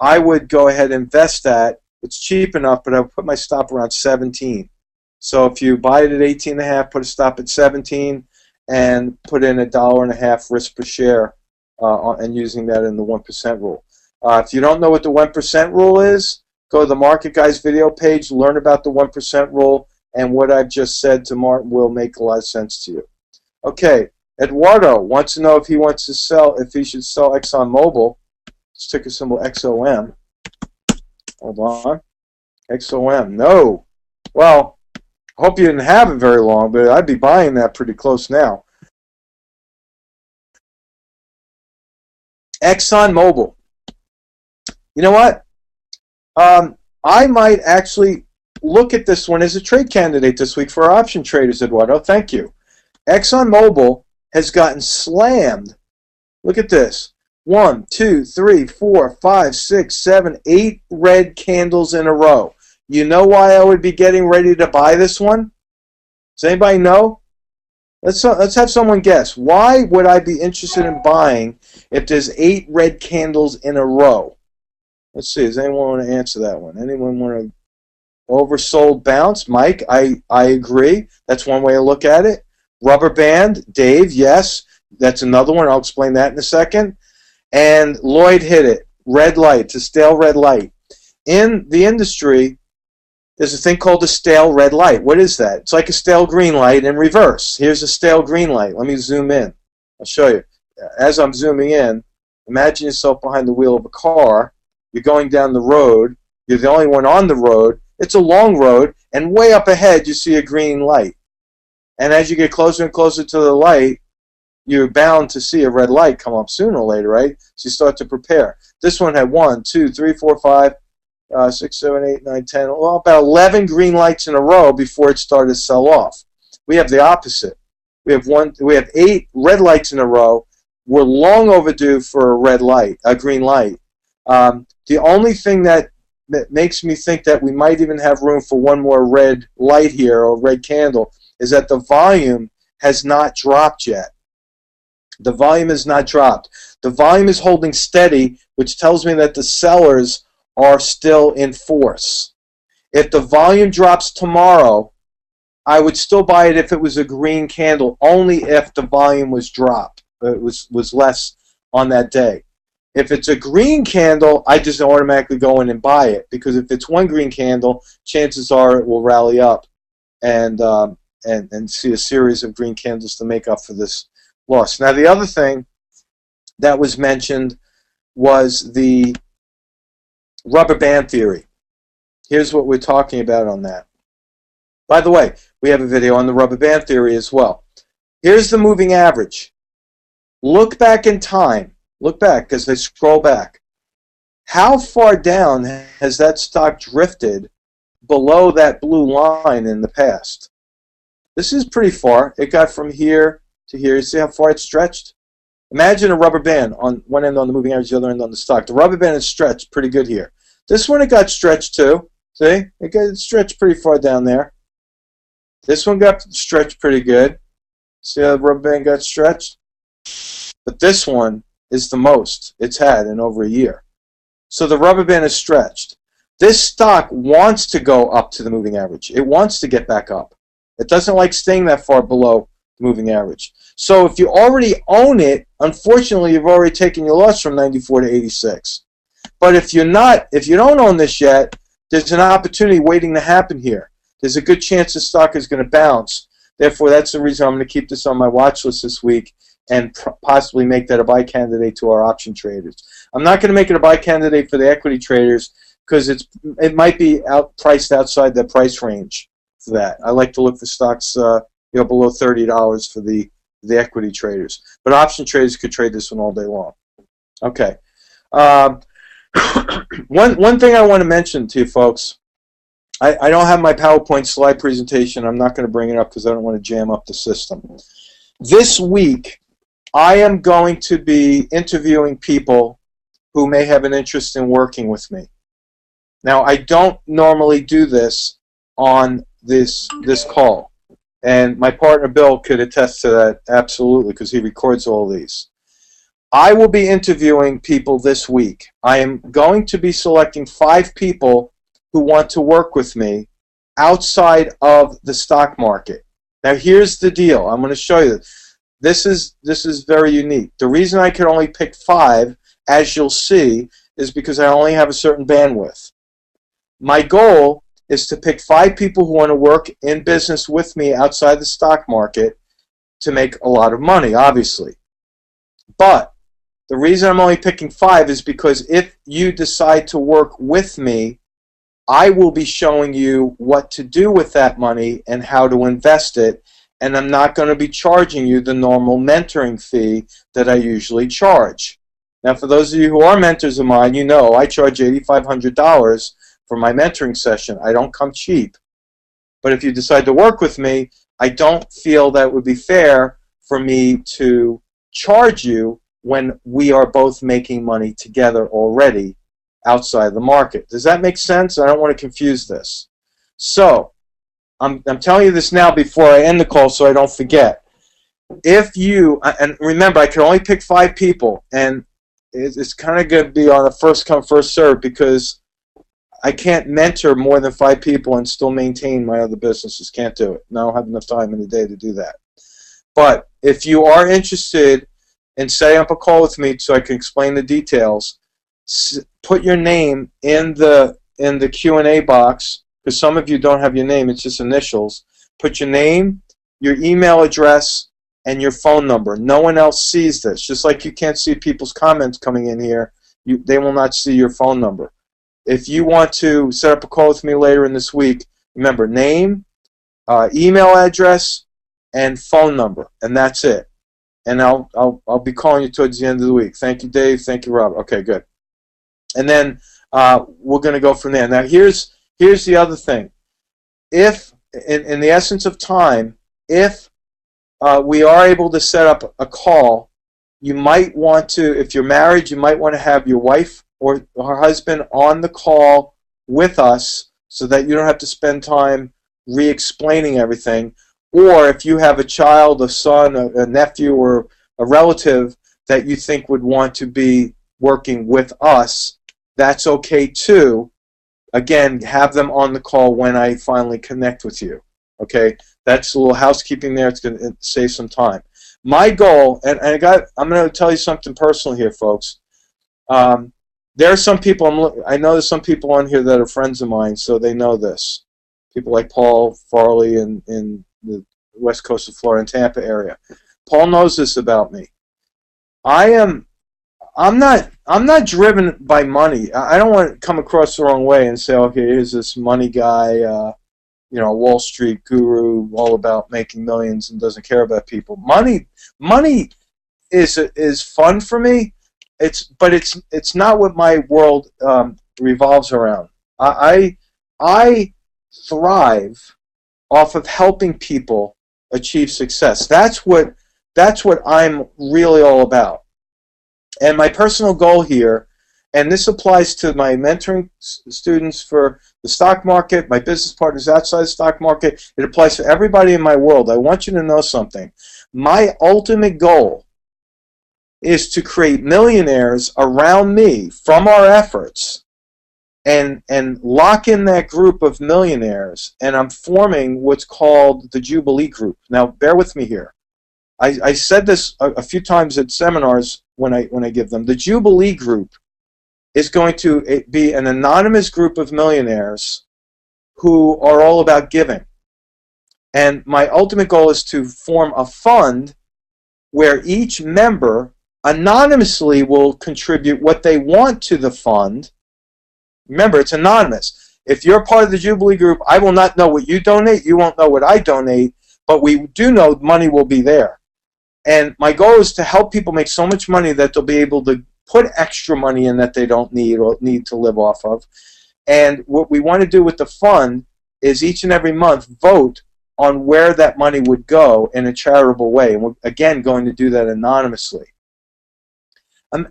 I would go ahead and invest that. It's cheap enough, but I would put my stop around 17. So if you buy it at 18.5, put a stop at 17, and put in $1.50 risk per share, and using that in the 1% rule. If you don't know what the 1% rule is, go to the Market Guys video page, learn about the 1% rule, and what I've just said to Martin will make a lot of sense to you. Okay, Eduardo wants to know if he wants to sell, if he should sell ExxonMobil. Ticker symbol XOM. Hold on. XOM. No. Well, I hope you didn't have it very long, but I'd be buying that pretty close now. ExxonMobil. You know what? I might actually look at this one as a trade candidate this week for our option traders, Eduardo. Thank you. ExxonMobil has gotten slammed. Look at this. 1, 2, 3, 4, 5, 6, 7, 8 red candles in a row. You know why I would be getting ready to buy this one? Does anybody know? Let's have someone guess. Why would I be interested in buying if there's 8 red candles in a row? Let's see. Does anyone want to answer that one? Anyone want to oversold bounce? Mike, I agree. That's one way to look at it. Rubber band, Dave, yes. That's another one. I'll explain that in a second. And Lloyd hit it. Red light. It's a stale red light. In the industry, there's a thing called a stale red light. What is that? It's like a stale green light in reverse. Here's a stale green light. Let me zoom in. I'll show you. As I'm zooming in, imagine yourself behind the wheel of a car. You're going down the road. You're the only one on the road. It's a long road, and way up ahead you see a green light. And as you get closer and closer to the light, you're bound to see a red light come up sooner or later, right? So you start to prepare. This one had 1, 2, 3, 4, 5, 6, 7, 8, 9, 10, well, about 11 green lights in a row before it started to sell off. We have the opposite. We have 8 red lights in a row. We're long overdue for a red light, a green light. The only thing that makes me think that we might even have room for one more red light here, or red candle, is that the volume has not dropped yet. The volume has not dropped. The volume is holding steady, which tells me that the sellers are still in force. If the volume drops tomorrow, I would still buy it if it was a green candle, only if the volume was dropped. It was less on that day. If it's a green candle, I just automatically go in and buy it, because if it's one green candle, chances are it will rally up and see a series of green candles to make up for this loss. Now, the other thing that was mentioned was the rubber band theory. Here's what we're talking about on that. By the way, we have a video on the rubber band theory as well. Here's the moving average. Look back in time. Look back as they scroll back. How far down has that stock drifted below that blue line in the past? This is pretty far. It got from here to here. You see how far it's stretched? Imagine a rubber band on one end on the moving average, the other end on the stock. The rubber band is stretched pretty good here. This one, it got stretched too. See? It got stretched pretty far down there. This one got stretched pretty good. See how the rubber band got stretched? But this one is the most it's had in over a year. So the rubber band is stretched. This stock wants to go up to the moving average. It wants to get back up. It doesn't like staying that far below the moving average. So if you already own it, unfortunately, you've already taken your loss from 94 to 86. But if you don't own this yet, there's an opportunity waiting to happen here. There's a good chance the stock is going to bounce. Therefore, that's the reason I'm going to keep this on my watch list this week and possibly make that a buy candidate to our option traders. I'm not going to make it a buy candidate for the equity traders because it might be priced outside the price range for that. I like to look for stocks below $30 for the equity traders. But option traders could trade this one all day long. Okay. One thing I want to mention to you folks, I don't have my PowerPoint slide presentation. I'm not going to bring it up because I don't want to jam up the system. This week, I am going to be interviewing people who may have an interest in working with me. Now, I don't normally do this on this call, and my partner Bill could attest to that absolutely because he records all these. I will be interviewing people this week. I am going to be selecting 5 people who want to work with me outside of the stock market. Now, here's the deal. I'm going to show you. This is very unique. The reason I could only pick 5, as you'll see, is because I only have a certain bandwidth. My goal is to pick 5 people who want to work in business with me outside the stock market to make a lot of money, obviously. But the reason I'm only picking 5 is because if you decide to work with me, I will be showing you what to do with that money and how to invest it, and I'm not going to be charging you the normal mentoring fee that I usually charge. Now, for those of you who are mentors of mine, you know I charge $8,500 for my mentoring session. I don't come cheap. But if you decide to work with me, I don't feel that it would be fair for me to charge you when we are both making money together already outside the market. Does that make sense? I don't want to confuse this. So, I'm telling you this now before I end the call so I don't forget. If you, and remember, I can only pick 5 people, and it's kind of going to be on a first come, first serve because I can't mentor more than 5 people and still maintain my other businesses. Can't do it. I don't have enough time in the day to do that. But if you are interested in setting up a call with me so I can explain the details, put your name in the Q&A box, because some of you don't have your name, it's just initials. Put your name, your email address, and your phone number. No one else sees this. Just like you can't see people's comments coming in here, they will not see your phone number. If you want to set up a call with me later in this week, remember name, email address, and phone number, and that's it. And I'll be calling you towards the end of the week. Thank you, Dave. Thank you, Robert. Okay, good. And then we're going to go from there. Now, here's the other thing. If, in the essence of time, if we are able to set up a call, you might want to, if you're married, you might want to have your wife or her husband on the call with us so that you don't have to spend time re-explaining everything. Or if you have a child, a son, a nephew, or a relative that you think would want to be working with us, that's okay too. Again, have them on the call when I finally connect with you. Okay, that's a little housekeeping there. It's going to save some time. My goal, and I'm going to tell you something personal here, folks. There are some people, I know there's some people on here that are friends of mine, so they know this. People like Paul Farley in the west coast of Florida and Tampa area. Paul knows this about me. I'm not driven by money. I don't want to come across the wrong way and say, okay, here's this money guy, Wall Street guru, all about making millions and doesn't care about people. Money is fun for me. But it's not what my world revolves around. I thrive off of helping people achieve success. That's what I'm really all about. And my personal goal here, and this applies to my mentoring students for the stock market, my business partners outside the stock market, it applies to everybody in my world. I want you to know something. My ultimate goal is to create millionaires around me from our efforts and lock in that group of millionaires, and I'm forming what's called the Jubilee Group. Now, bear with me here. I said this a few times at seminars when I give them. The Jubilee Group is going to be an anonymous group of millionaires who are all about giving. And my ultimate goal is to form a fund where each member anonymously will contribute what they want to the fund. Remember, it's anonymous. If you're part of the Jubilee Group, I will not know what you donate. You won't know what I donate. But we do know money will be there. And my goal is to help people make so much money that they'll be able to put extra money in that they don't need or need to live off of. And what we want to do with the fund is each and every month vote on where that money would go in a charitable way. And we're, again, going to do that anonymously.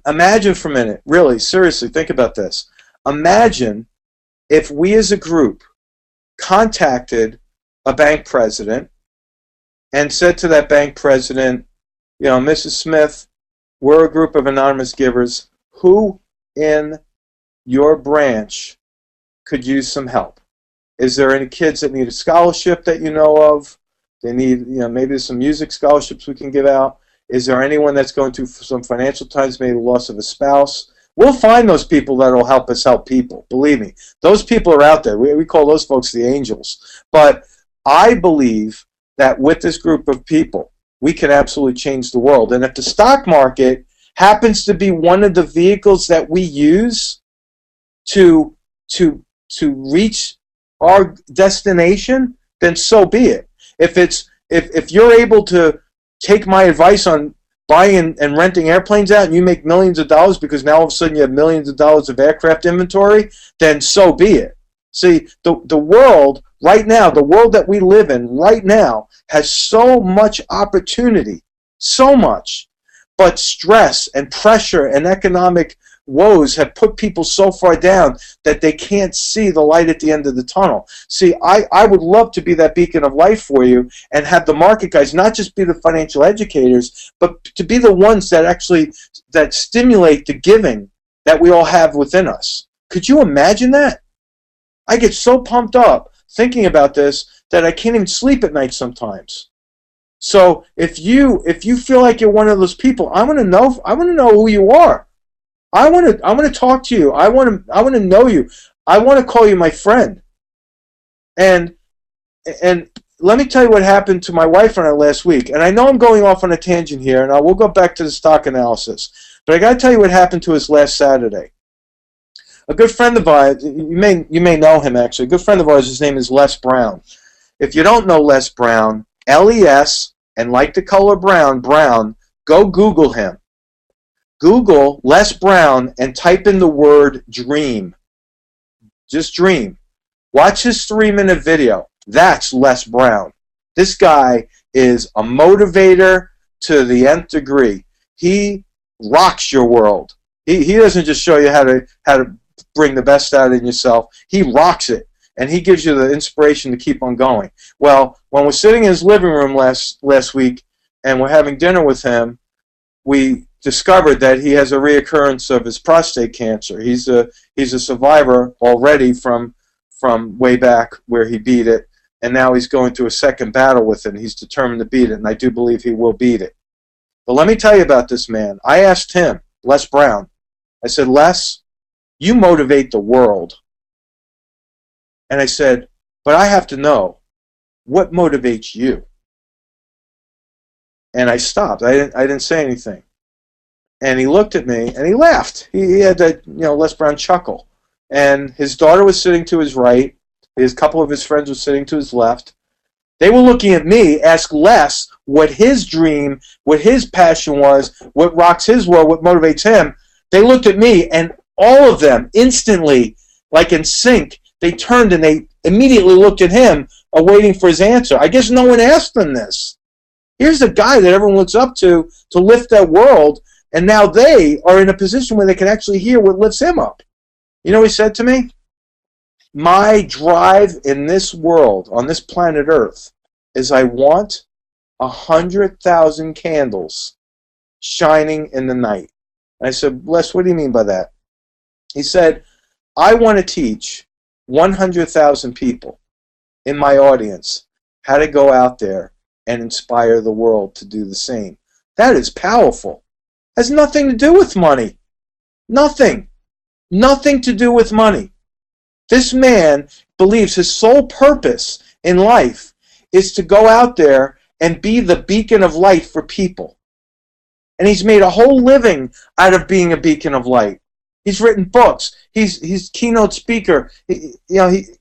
Imagine for a minute, really, seriously, think about this. Imagine if we as a group contacted a bank president and said to that bank president, Mrs. Smith, we're a group of anonymous givers. Who in your branch could use some help? Is there any kids that need a scholarship that you know of? They need, maybe there's some music scholarships we can give out. Is there anyone that's going through some financial times, maybe the loss of a spouse? We'll find those people that will help us help people. Believe me, those people are out there. We call those folks the angels. But I believe that with this group of people, we can absolutely change the world. And if the stock market happens to be one of the vehicles that we use to reach our destination, then so be it. If you're able to take my advice on buying and renting airplanes out and you make millions of dollars because now all of a sudden you have millions of dollars of aircraft inventory, then so be it. See, the world right now, the world that we live in right now has so much opportunity, so much, but stress and pressure and economic woes have put people so far down that they can't see the light at the end of the tunnel. See, I would love to be that beacon of light for you and have the market guys not just be the financial educators, but to be the ones that actually that stimulate the giving that we all have within us. Could you imagine that? I get so pumped up thinking about this that I can't even sleep at night sometimes. So if you feel like you're one of those people, I want to know who you are. I want to talk to you. I want to know you. I want to call you my friend. And let me tell you what happened to my wife and I last week. And I know I'm going off on a tangent here, and I will go back to the stock analysis. But I got to tell you what happened to us last Saturday. A good friend of ours, you may know him actually. A good friend of ours, his name is Les Brown. If you don't know Les Brown, L-E-S, and like the color brown, go Google him. Google Les Brown and type in the word dream. Just dream. Watch his 3-minute video. That's Les Brown. This guy is a motivator to the nth degree. He rocks your world. He doesn't just show you how to bring the best out in yourself. He rocks it. And he gives you the inspiration to keep on going. Well, when we're sitting in his living room last week and we're having dinner with him, we discovered that he has a reoccurrence of his prostate cancer. He's a survivor already from way back where he beat it, and now he's going through a second battle with it, and he's determined to beat it, and I do believe he will beat it. But let me tell you about this man. I asked him, Les Brown, I said, Les, you motivate the world. And I said, but I have to know, what motivates you? And I stopped. I didn't say anything. And he looked at me and he laughed. He had that Les Brown chuckle. And his daughter was sitting to his right. A couple of his friends were sitting to his left. They were looking at me, ask Les what his dream, what his passion was, what rocks his world, what motivates him. They looked at me, and all of them instantly, like in sync, they turned and they immediately looked at him, awaiting for his answer. I guess no one asked them this. Here's the guy that everyone looks up to lift their world, and now they are in a position where they can actually hear what lifts him up. You know what he said to me? My drive in this world, on this planet Earth, is I want 100,000 candles shining in the night. And I said, Les, what do you mean by that? He said, I want to teach 100,000 people in my audience how to go out there and inspire the world to do the same. That is powerful. Has nothing to do with money. Nothing. Nothing to do with money. This man believes his sole purpose in life is to go out there and be the beacon of light for people. And he's made a whole living out of being a beacon of light. He's written books. He's keynote speaker.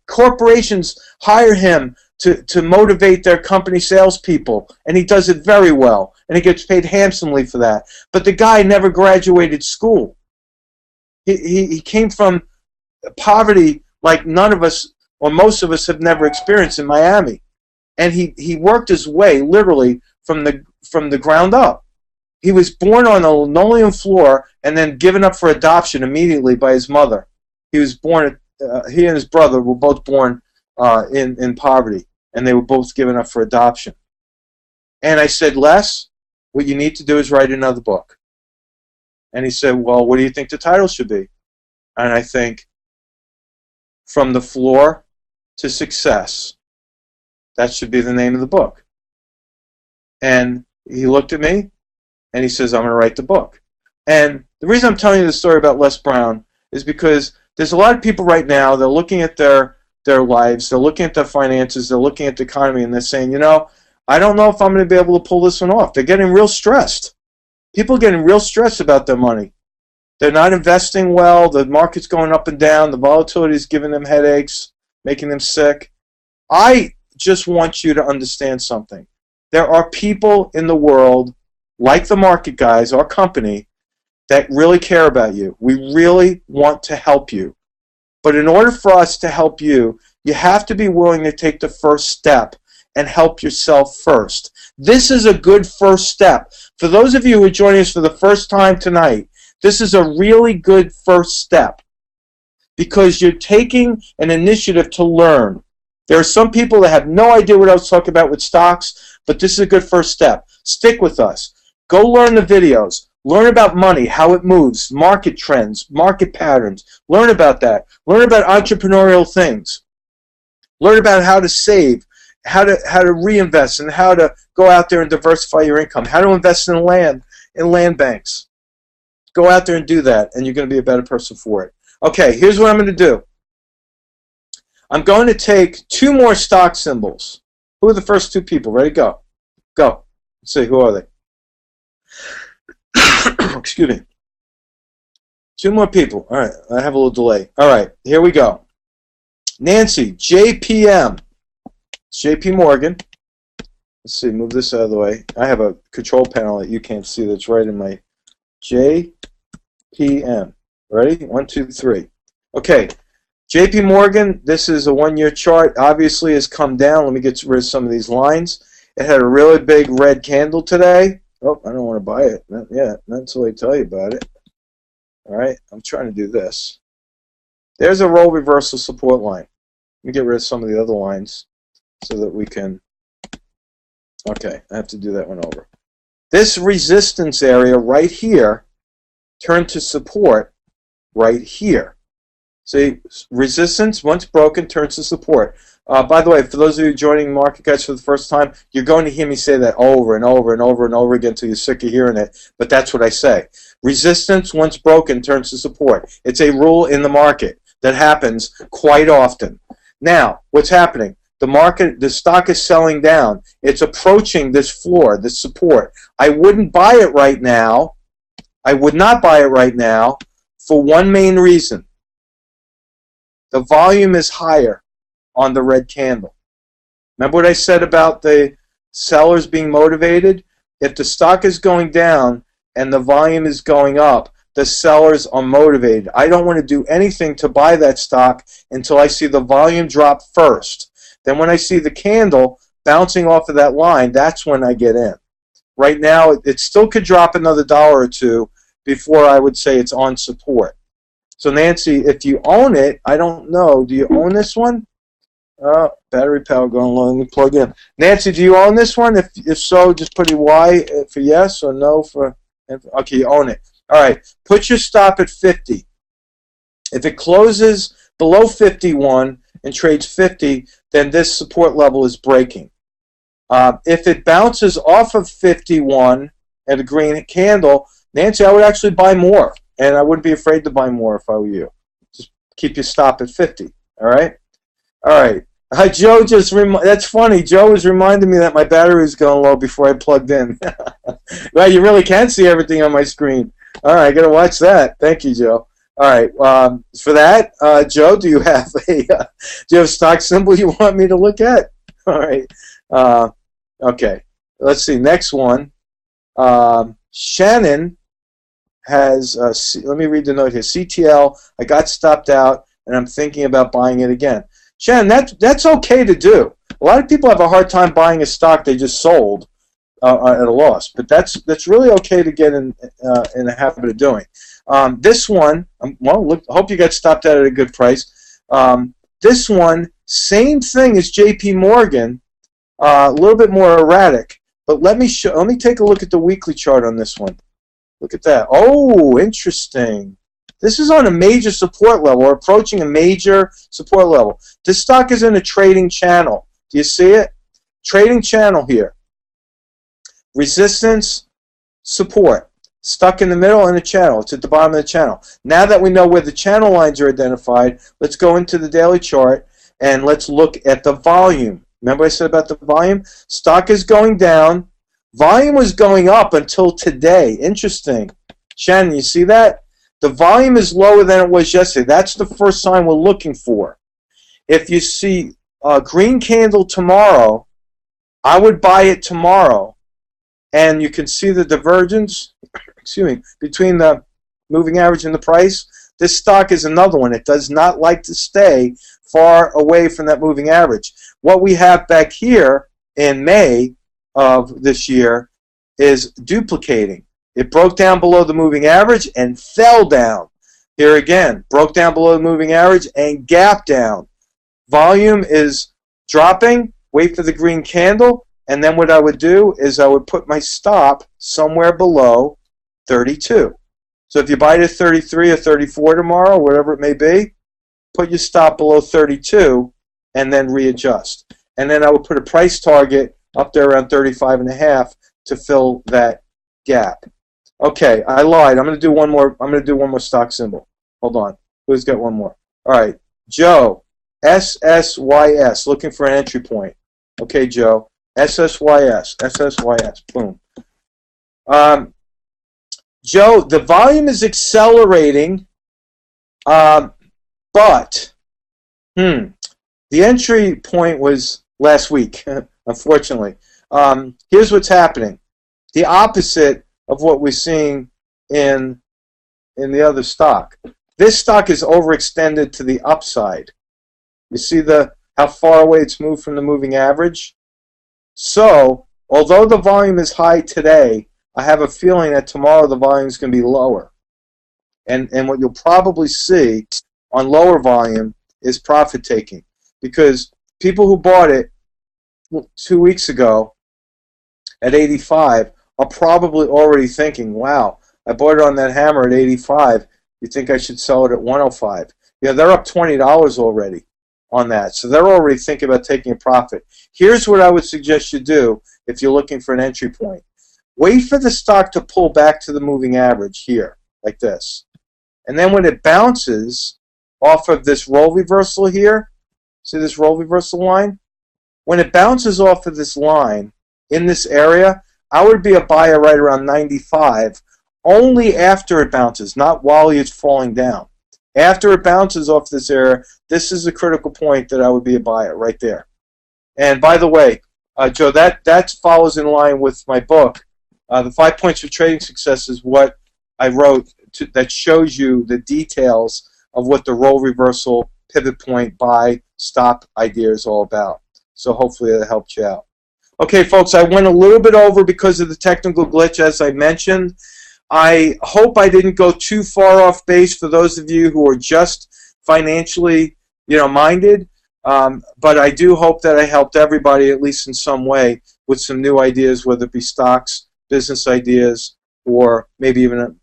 Corporations hire him to motivate their company salespeople, and he does it very well, and he gets paid handsomely for that. But the guy never graduated school. He came from poverty like none of us, or most of us, have never experienced in Miami, and he worked his way literally from the ground up. He was born on a linoleum floor and then given up for adoption immediately by his mother. He was born he and his brother were both born in poverty, and they were both given up for adoption. And I said, Les, what you need to do is write another book. And he said, well, what do you think the title should be? And I think, From the Floor to Success. That should be the name of the book. And he looked at me, and he says, I'm going to write the book. And the reason I'm telling you the story about Les Brown is because there's a lot of people right now, they're looking at their lives, they're looking at their finances, they're looking at the economy, and they're saying, you know, I don't know if I'm going to be able to pull this one off. They're getting real stressed. People are getting real stressed about their money. They're not investing well. The market's going up and down. The volatility is giving them headaches, making them sick. I just want you to understand something. There are people in the world, like the Market Guys, our company, that really care about you. We really want to help you. But in order for us to help you, you have to be willing to take the first step and help yourself first. This is a good first step. For those of you who are joining us for the first time tonight, this is a really good first step because you're taking an initiative to learn. There are some people that have no idea what I was talking about with stocks, but this is a good first step. Stick with us. Go learn the videos. Learn about money, how it moves, market trends, market patterns. Learn about that. Learn about entrepreneurial things. Learn about how to save, how to reinvest, and how to go out there and diversify your income, how to invest in land banks. Go out there and do that, and you're going to be a better person for it. Okay, here's what I'm going to do. I'm going to take two more stock symbols. Who are the first two people? Ready? Go. Go. Let's see, who are they? Excuse me. Two more people. All right, I have a little delay. All right, here we go. Nancy, JPM. It's JP Morgan. Let's see, move this out of the way. I have a control panel that you can't see that's right in my JPM. Ready? 1, 2, 3. Okay, JP Morgan, this is a one-year chart. Obviously, has come down. Let me get rid of some of these lines. It had a really big red candle today. Oh, I don't want to buy it. Not yet. Not until I tell you about it. All right, I'm trying to do this. There's a roll reversal support line. Let me get rid of some of the other lines so that we can... Okay, I have to do that one over. This resistance area right here turned to support right here. See, resistance, once broken, turns to support. By the way, for those of you joining Market Guys for the first time, you're going to hear me say that over and over and over and over again until you're sick of hearing it, but that's what I say. Resistance, once broken, turns to support. It's a rule in the market that happens quite often. Now, what's happening? The stock is selling down. It's approaching this floor, this support. I wouldn't buy it right now. I would not buy it right now for one main reason. The volume is higher on the red candle. Remember what I said about the sellers being motivated? If the stock is going down and the volume is going up, the sellers are motivated. I don't want to do anything to buy that stock until I see the volume drop first. Then when I see the candle bouncing off of that line, that's when I get in. Right now, it still could drop another $1 or $2 before I would say it's on support. So Nancy, if you own it, I don't know. Do you own this one? Battery power going low. Let me plug in. Nancy, do you own this one? If so, just put a Y for yes or no for... Okay, you own it. All right, put your stop at 50. If it closes below 51 and trades 50, then this support level is breaking. If it bounces off of 51 at a green candle, Nancy, I would actually buy more, and I wouldn't be afraid to buy more if I were you. Just keep your stop at 50. All right. All right. Joe just that's funny. Joe was reminding me that my battery was going low before I plugged in. Well, you really can see everything on my screen. All right, I got to watch that. Thank you, Joe. All right. For that, Joe, do you have a stock symbol you want me to look at? All right. Okay. Let's see. Next one. Shannon has. Let me read the note here. CTL. I got stopped out, and I'm thinking about buying it again. Shannon, that's okay to do. A lot of people have a hard time buying a stock they just sold at a loss, but that's really okay to get in the habit of doing. This one, well, look, hope you got stopped out at a good price. This one, same thing as JP Morgan, a little bit more erratic. But let me take a look at the weekly chart on this one. Look at that. Oh, interesting. This is on a major support level, or approaching a major support level. This stock is in a trading channel. Do you see it? Trading channel here. Resistance, support. Stuck in the middle in a channel. It's at the bottom of the channel. Now that we know where the channel lines are identified, let's go into the daily chart and let's look at the volume. Remember I said about the volume? Stock is going down. Volume was going up until today. Interesting. Shannon, you see that? The volume is lower than it was yesterday. That's the first sign we're looking for. If you see a green candle tomorrow, I would buy it tomorrow. And you can see the divergence between the moving average and the price. This stock is another one. It does not like to stay far away from that moving average. What we have back here in May of this year is duplicating. It broke down below the moving average and fell down. Here again, broke down below the moving average and gapped down. Volume is dropping. Wait for the green candle. And then what I would do is I would put my stop somewhere below 32. So if you buy it at 33 or 34 tomorrow, whatever it may be, put your stop below 32 and then readjust. And then I would put a price target up there around 35.5 to fill that gap. Okay, I lied. I'm going to do one more. I'm going to do one more stock symbol. Hold on. Who's got one more? All right, Joe, SSYS, looking for an entry point. Okay, Joe. SSYS, boom. Joe, the volume is accelerating, but the entry point was last week, unfortunately. Here's what's happening. The opposite of what we're seeing in the other stock. This stock is overextended to the upside. You see how far away it's moved from the moving average? So, although the volume is high today, I have a feeling that tomorrow the volume is going to be lower. And what you'll probably see on lower volume is profit taking. Because people who bought it 2 weeks ago at 85 are probably already thinking, wow, I bought it on that hammer at 85. You think I should sell it at 105? Yeah, they're up $20 already on that. So they're already thinking about taking a profit. Here's what I would suggest you do if you're looking for an entry point. Wait for the stock to pull back to the moving average here, like this. And then when it bounces off of this roll reversal here, see this roll reversal line? When it bounces off of this line in this area, I would be a buyer right around 95, only after it bounces, not while it's falling down. After it bounces off this area, this is a critical point that I would be a buyer right there. And by the way, Joe, that follows in line with my book. The 5 Points for Trading Success is what I wrote that shows you the details of what the roll reversal, pivot point, buy, stop idea is all about. So hopefully that helped you out. Okay, folks, I went a little bit over because of the technical glitch, as I mentioned. I hope I didn't go too far off base for those of you who are just financially, minded. But I do hope that I helped everybody, at least in some way, with some new ideas, whether it be stocks, business ideas, or maybe even a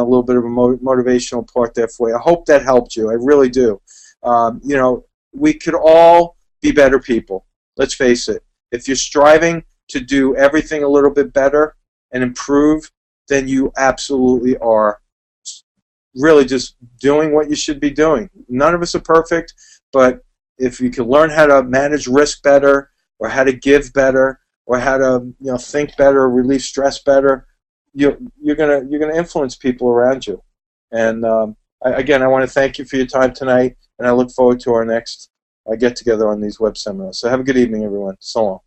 little bit of a motivational part there for you. I hope that helped you. I really do. We could all be better people. Let's face it. If you're striving to do everything a little bit better and improve, then you absolutely are really just doing what you should be doing. None of us are perfect, but if you can learn how to manage risk better, or how to give better, or how to think better, or relieve stress better, you're gonna influence people around you. And again, I want to thank you for your time tonight, and I look forward to our next get together on these web seminars. So have a good evening, everyone. So long.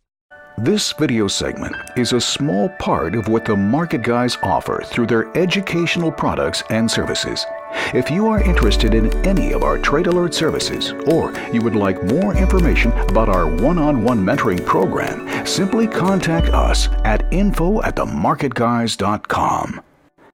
This video segment is a small part of what the Market Guys offer through their educational products and services. If you are interested in any of our Trade Alert services, or you would like more information about our one-on-one mentoring program, simply contact us at info@themarketguys.com.